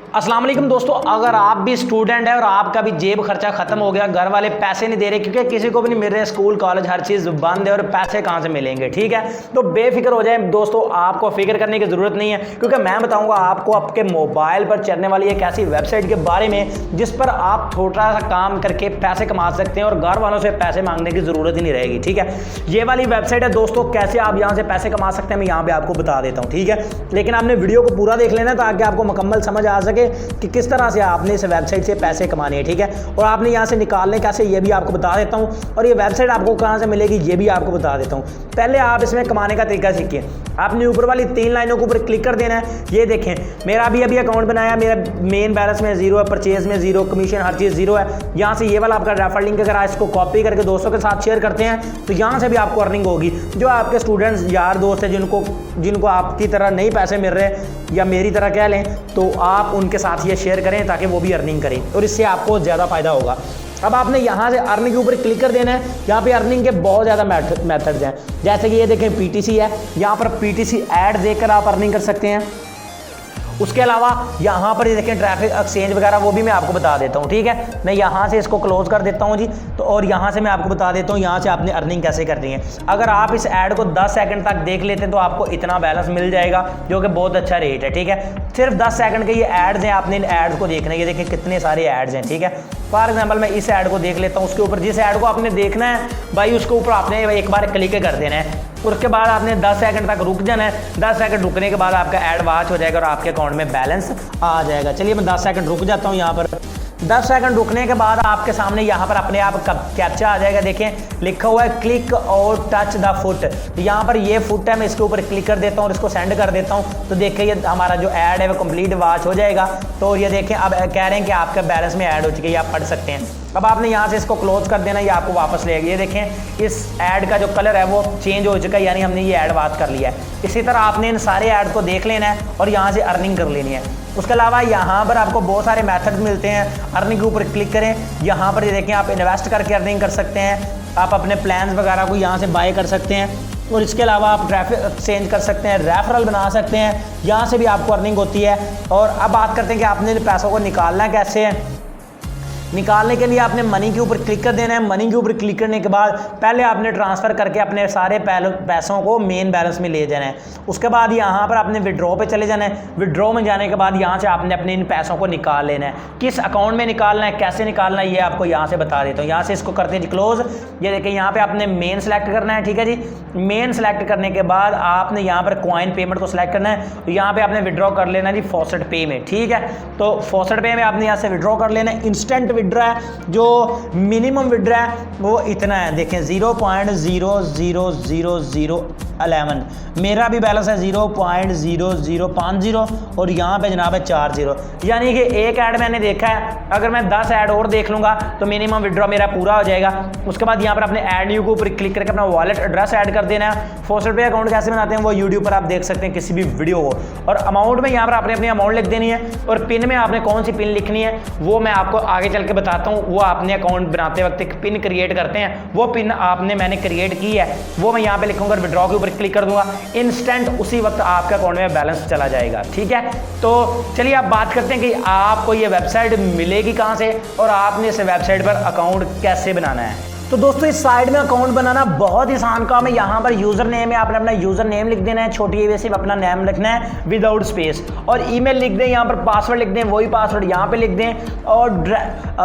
अस्सलाम वालेकुम दोस्तों, अगर आप भी स्टूडेंट है और आपका भी जेब खर्चा खत्म हो गया, घर वाले पैसे नहीं दे रहे क्योंकि किसी को भी नहीं मिल रहे, स्कूल कॉलेज हर चीज़ बंद है और पैसे कहाँ से मिलेंगे, ठीक है। तो बेफिक्र हो जाए दोस्तों, आपको फिक्र करने की ज़रूरत नहीं है क्योंकि मैं बताऊंगा आपको आपके मोबाइल पर चलने वाली एक ऐसी वेबसाइट के बारे में जिस पर आप थोड़ा सा काम करके पैसे कमा सकते हैं और घर वालों से पैसे मांगने की ज़रूरत ही नहीं रहेगी, ठीक है। ये वाली वेबसाइट है दोस्तों, कैसे आप यहाँ से पैसे कमा सकते हैं मैं यहाँ पे आपको बता देता हूँ, ठीक है। लेकिन आपने वीडियो को पूरा देख लेना ताकि आपको मुकम्मल समझ आ सके कि किस तरह से आपने इस वेबसाइट से पैसे कमाने हैं, ठीक है। और आपने यहाँ से निकालने कैसे ये भी आपको बता देता हूँ और ये वेबसाइट आपको कहाँ से मिलेगी ये भी आपको बता देता हूँ। पहले आप इसमें कमाने का तरीका सीखिए। आपने ऊपर वाली 3 लाइनों के ऊपर क्लिक कर देना है। ये देखें, मेरा अभी अकाउंट बनाया, मेरा मेन बैलेंस में 0 है, परचेज में 0, कमीशन हर चीज़ 0 है। यहाँ से ये वाला आपका रेफर लिंक अगर आप इसको कॉपी करके दोस्तों के साथ शेयर करते हैं तो यहाँ से भी आपको अर्निंग होगी। जो आपके स्टूडेंट्स यार दोस्त हैं जिनको आपकी तरह नहीं पैसे मिल रहे या मेरी तरह कह लें, तो आप उनके साथ ये शेयर करें ताकि वो भी अर्निंग करें और इससे आपको ज़्यादा फायदा होगा। अब आपने यहाँ से अर्निंग के ऊपर क्लिक कर देना है। यहाँ पे अर्निंग के बहुत ज़्यादा मेथड्स हैं, जैसे कि ये देखें पीटीसी है, यहाँ पर पीटीसी ऐड देकर आप अर्निंग कर सकते हैं। उसके अलावा यहाँ पर ये देखें ट्रैफिक एक्सचेंज वगैरह, वो भी मैं आपको बता देता हूँ, ठीक है। मैं यहाँ से इसको क्लोज कर देता हूँ जी। तो और यहाँ से मैं आपको बता देता हूँ यहाँ से आपने अर्निंग कैसे करनी है। अगर आप इस ऐड को 10 सेकंड तक देख लेते हैं तो आपको इतना बैलेंस मिल जाएगा जो कि बहुत अच्छा रेट है, ठीक है। सिर्फ 10 सेकंड के ये एड्स हैं, आपने इन एड्स को देखना है। ये देखें कितने सारे एड्स हैं, ठीक है। फॉर एग्जाम्पल मैं इस ऐड को देख लेता हूँ। उसके ऊपर जिस ऐड को आपने देखना है भाई उसके ऊपर आपने एक बार क्लिक कर देना है। उसके बाद आपने 10 सेकंड तक रुक जाना है। 10 सेकंड रुकने के बाद आपका ऐड वॉच हो जाएगा और आपके अकाउंट में बैलेंस आ जाएगा। चलिए मैं 10 सेकंड रुक जाता हूँ। यहाँ पर 10 सेकंड रुकने के बाद आपके सामने यहाँ पर अपने आप कैप्चा आ जाएगा। देखें लिखा हुआ है क्लिक और टच द फुट। तो यहाँ पर ये फुट है, मैं इसके ऊपर क्लिक कर देता हूँ और इसको सेंड कर देता हूँ। तो देखिए ये हमारा जो ऐड है वो कंप्लीट वॉच हो जाएगा। तो ये देखें अब कह रहे हैं कि आपके बैलेंस में ऐड हो चुकी है, आप पढ़ सकते हैं। अब आपने यहाँ से इसको क्लोज कर देना, ये आपको वापस ले आएगी। ये देखें इस ऐड का जो कलर है वो चेंज हो चुका है, यानी हमने ये ऐड वॉच कर लिया है। इसी तरह आपने इन सारे ऐड को देख लेना है और यहाँ से अर्निंग कर लेनी है। उसके अलावा यहाँ पर आपको बहुत सारे मेथड मिलते हैं। अर्निंग के ऊपर क्लिक करें, यहाँ पर ये देखें आप इन्वेस्ट करके अर्निंग कर सकते हैं। आप अपने प्लान्स वगैरह को यहाँ से बाय कर सकते हैं और इसके अलावा आप ट्रैफिक एक्सचेंज कर सकते हैं, रेफरल बना सकते हैं, यहाँ से भी आपको अर्निंग होती है। और अब बात करते हैं कि आपने पैसों को निकालना कैसे है। निकालने के लिए आपने मनी के ऊपर क्लिक कर देना है। मनी के ऊपर क्लिक करने के बाद पहले आपने ट्रांसफ़र करके अपने सारे पैसों को मेन बैलेंस में ले जाना है। उसके बाद यहाँ पर आपने विड्रॉ पे चले जाना है। विड्रॉ में जाने के बाद यहाँ से आपने अपने इन पैसों को निकाल लेना है। किस अकाउंट में निकालना है, कैसे निकालना है, ये आपको यहाँ से बता देता हूँ। यहाँ से इसको करते हैं जी क्लोज। ये देखिए यहाँ पर आपने मेन सेलेक्ट करना है, ठीक है जी। मेन सेलेक्ट करने के बाद आपने यहाँ पर कॉइन पेमेंट को सिलेक्ट करना है। तो यहाँ पर आपने विड्रॉ कर लेना है जी फॉसेट पे में, ठीक है। तो फॉसेट पे में आपने यहाँ से विड्रॉ कर लेना है। इंस्टेंट विड्रॉ है, जो मिनिमम विड्रॉ है वो इतना है, देखें 0.00011। मेरा भी बैलेंस है 0.0050 और यहाँ पे जनाब है 40। यानी कि एक ऐड मैंने देखा है, अगर मैं 10 ऐड और देख लूँगा तो मिनिमम विड्रॉ मेरा पूरा हो जाएगा। उसके बाद यहाँ पर अपने ऐड न्यू के ऊपर क्लिक करके अपना वॉलेट एड्रेस ऐड कर देना है। फॉसेट पे अकाउंट कैसे बनाते हैं वो यूट्यूब पर आप देख सकते हैं किसी भी वीडियो को। और अमाउंट में यहाँ पर आपने अपनी अमाउंट लिख देनी है और पिन में आपने कौन सी पिन लिखनी है वो मैं आपको आगे चल के बताता हूँ। वो आपने अकाउंट बनाते वक्त एक पिन क्रिएट करते हैं, वो पिन मैंने क्रिएट की है, वो मैं यहाँ पे लिखूंगा और विड्रॉ के ऊपर क्लिक कर दूंगा। इंस्टेंट उसी वक्त आपके अकाउंट में बैलेंस चला जाएगा, ठीक है। तो चलिए आप बात करते हैं कि आपको ये वेबसाइट मिलेगी कहाँ से और आपने इस वेबसाइट पर अकाउंट कैसे बनाना है। तो दोस्तों इस साइड में अकाउंट बनाना बहुत ही आसान काम है। यहाँ पर यूज़र नेम है, आपने अपना यूज़र नेम लिख देना है, छोटी है सिर्फ अपना नेम लिखना है विदाउट स्पेस, और ईमेल लिख दें। यहाँ पर पासवर्ड लिख दें, वही पासवर्ड यहाँ पे लिख दें। और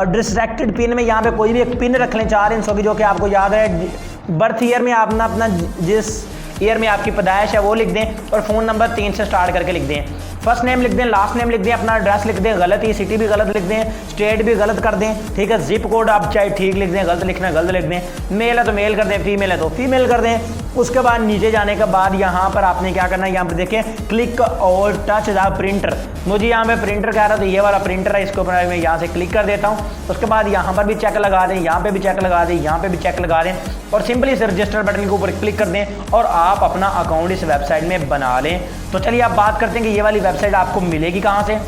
डिस्ट्रैक्टेड पिन में यहाँ पे कोई भी एक पिन रख लें 4 इंचों की, जो कि आपको याद है। बर्थ ईयर में आपने अपना जिस ईयर में आपकी पैदाइश है वो लिख दें और फ़ोन नंबर 3 से स्टार्ट करके लिख दें। फर्स्ट नेम लिख दें, लास्ट नेम लिख दें, अपना एड्रेस लिख दें, गलत ही सिटी भी गलत लिख दें, स्टेट भी गलत कर दें, ठीक है। जिप कोड आप चाहे ठीक लिख दें, गलत लिखना है गलत लिख दें। मेल है तो मेल कर दें, फीमेल है तो फीमेल कर दें। उसके बाद नीचे जाने के बाद यहाँ पर आपने क्या करना है, यहाँ पर देखें क्लिक और टच द प्रिंटर। मुझे यहाँ पे प्रिंटर कह रहा था, ये वाला प्रिंटर है, इसके ऊपर मैं यहाँ से क्लिक कर देता हूँ। उसके बाद यहाँ पर भी चेक लगा दें, यहाँ पे भी चेक लगा दें, यहाँ पे भी चेक लगा दें और सिंपली इस रजिस्टर बटन के ऊपर क्लिक कर दें और आप अपना अकाउंट इस वेबसाइट में बना लें। तो चलिए आप बात करते हैं कि ये वाली वेबसाइट आपको मिलेगी कहाँ से।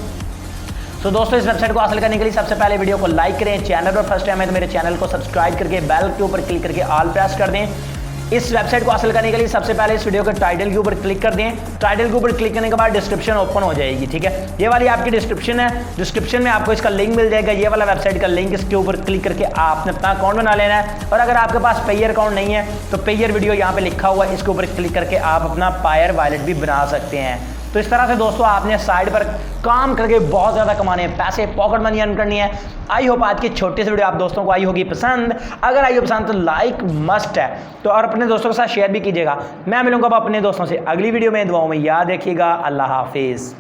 तो दोस्तों इस वेबसाइट को हासिल करने के लिए सबसे पहले वीडियो को लाइक करें, चैनल पर फर्स्ट टाइम है तो मेरे चैनल को सब्सक्राइब करके बेल के ऊपर क्लिक करके ऑल प्रेस कर दें। इस वेबसाइट को हासिल करने के लिए सबसे पहले इस वीडियो के टाइटल के ऊपर क्लिक कर दें। टाइटल के ऊपर क्लिक करने के बाद डिस्क्रिप्शन ओपन हो जाएगी, ठीक है। ये वाली आपकी डिस्क्रिप्शन है, डिस्क्रिप्शन में आपको इसका लिंक मिल जाएगा, ये वाला वेबसाइट का लिंक, इसके ऊपर क्लिक करके आपने अपना अकाउंट बना लेना है। और अगर आपके पास पेयर अकाउंट नहीं है तो पेयर वीडियो यहाँ पे लिखा हुआ है, इसके ऊपर क्लिक करके आप अपना पायर वॉलेट भी बना सकते हैं। तो इस तरह से दोस्तों आपने साइड पर काम करके बहुत ज़्यादा कमाने हैं पैसे, पॉकेट मनी अर्न करनी है। आई होप आज की छोटी सी वीडियो आप दोस्तों को आई होगी पसंद। अगर आई हो पसंद तो लाइक मस्ट है, तो और अपने दोस्तों के साथ शेयर भी कीजिएगा। मैं मिलूंगा अपने दोस्तों से अगली वीडियो में, दुआओं में याद रखिएगा। अल्लाह हाफिज़।